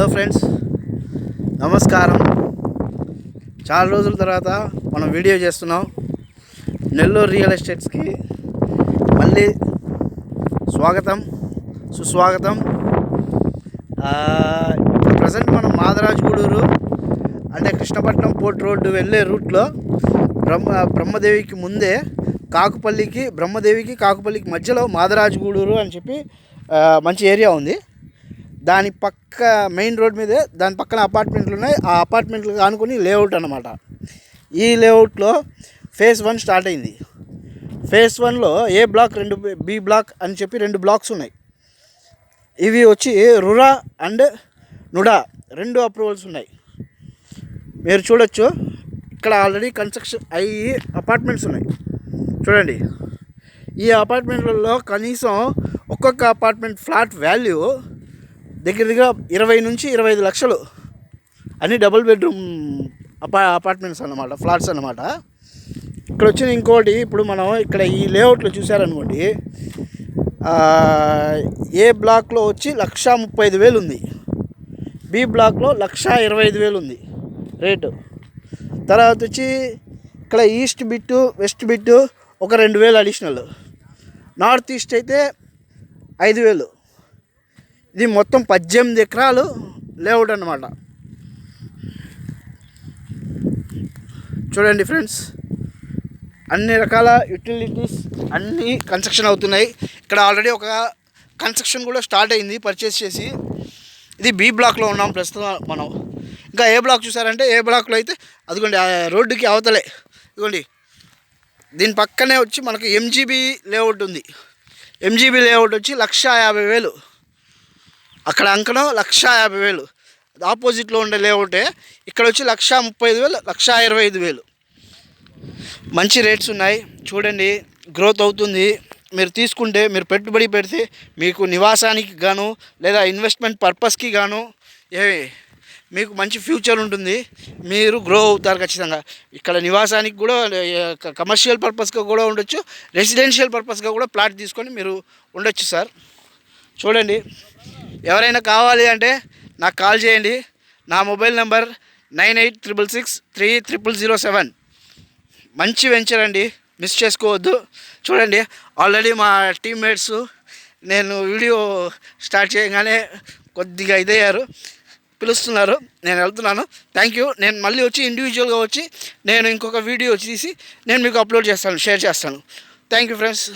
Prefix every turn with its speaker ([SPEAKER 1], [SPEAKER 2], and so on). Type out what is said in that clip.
[SPEAKER 1] Hello friends, నమస్కారం. చాలా రోజుల తర్వాత మనం వీడియో చేస్తున్నాం. నెల్లూరు రియల్ ఎస్టేట్స్కి మళ్ళీ స్వాగతం, సుస్వాగతం. ఇప్పుడు ప్రజెంట్ మనం మాదరాజగూడూరు అంటే కృష్ణపట్నం పోర్ట్ రోడ్డు వెళ్ళే రూట్లో బ్రహ్మదేవికి ముందే కాకుపల్లికి మధ్యలో మాదరాజగూడూరు అని చెప్పి మంచి ఏరియా ఉంది. దాని పక్క మెయిన్ రోడ్ మీదే దాని పక్కన అపార్ట్మెంట్లు ఉన్నాయి. ఆ అపార్ట్మెంట్లు ఆనుకొని లేఅవుట్ అన్నమాట. ఈ లేఅవుట్లో ఫేజ్ 1 స్టార్ట్ అయింది. ఫేజ్ 1లో ఏ బ్లాక్, బి బ్లాక్ అని చెప్పి 2 బ్లాక్స్ ఉన్నాయి. ఇవి వచ్చి రురా అండ్ నుడా 2 అప్రూవల్స్ ఉన్నాయి. మీరు చూడొచ్చు, ఇక్కడ ఆల్రెడీ కన్స్ట్రక్షన్ అయ్యి అపార్ట్మెంట్స్ ఉన్నాయి. చూడండి, ఈ అపార్ట్మెంట్లలో కనీసం ఒక్కొక్క అపార్ట్మెంట్ ఫ్లాట్ వాల్యూ దగ్గర 20 నుంచి 25 లక్షలు. అన్ని డబుల్ బెడ్రూమ్ అపార్ట్మెంట్స్ అన్నమాట, ఫ్లాట్స్ అన్నమాట. ఇక్కడ వచ్చిన ఇంకోటి, ఇప్పుడు మనం ఇక్కడ ఈ లేఅవుట్లో చూసారనుకోండి, ఏ బ్లాక్లో వచ్చి 1,35,000 ఉంది, బి బ్లాక్లో 1,25,000 ఉంది రేటు. తర్వాత వచ్చి ఇక్కడ ఈస్ట్ బిట్టు, వెస్ట్ బిట్టు ఒక 2,000 అడిషనల్, నార్త్ ఈస్ట్ అయితే 5,000. ఇది మొత్తం 18 ఎకరాలు లేఅవుట్ అన్నమాట. చూడండి ఫ్రెండ్స్, అన్ని రకాల యూటిలిటీస్ అన్నీ కన్స్ట్రక్షన్ అవుతున్నాయి. ఇక్కడ ఆల్రెడీ ఒక కన్స్ట్రక్షన్ కూడా స్టార్ట్ అయింది, పర్చేస్ చేసి. ఇది బి బ్లాక్లో ఉన్నాం ప్రస్తుతం మనం. ఇంకా ఏ బ్లాక్ చూసారంటే, ఏ బ్లాక్లో అయితే అదిగోండి రోడ్డుకి అవతలే, ఇదిగోండి దీని పక్కనే వచ్చి మనకు ఎంజీబీ లేఅవుట్ ఉంది. ఎంజీబీ లేఅవుట్ వచ్చి 1,50,000. అక్కడ అంకణం 1,50,000. ఆపోజిట్లో ఉండే లేఅవుటే. ఇక్కడ వచ్చి 1,35,000, 1,25,000. మంచి రేట్స్ ఉన్నాయి. చూడండి, గ్రోత్ అవుతుంది. మీరు తీసుకుంటే, మీరు పెట్టుబడి పెడితే మీకు నివాసానికి గాను లేదా ఇన్వెస్ట్మెంట్ పర్పస్కి గాను మీకు మంచి ఫ్యూచర్ ఉంటుంది. మీరు గ్రో అవుతారు ఖచ్చితంగా. ఇక్కడ నివాసానికి కూడా, కమర్షియల్ పర్పస్గా కూడా ఉండొచ్చు, రెసిడెన్షియల్ పర్పస్గా కూడా ప్లాట్ తీసుకొని మీరు ఉండొచ్చు సార్. చూడండి, ఎవరైనా కావాలి అంటే నాకు కాల్ చేయండి. నా మొబైల్ నెంబర్ 9866630007. మంచి వెంచర్ అండి, మిస్ చేసుకోవద్దు. చూడండి, ఆల్రెడీ మా టీమ్మేట్స్ నేను వీడియో స్టార్ట్ చేయగానే కొద్దిగా ఇదయ్యారు, పిలుస్తున్నారు. నేను వెళ్తున్నాను. Thank you. నేను మళ్ళీ వచ్చి ఇండివిజువల్గా వచ్చి నేను ఇంకొక వీడియో తీసి నేను మీకు అప్లోడ్ చేస్తాను, షేర్ చేస్తాను. Thank you friends.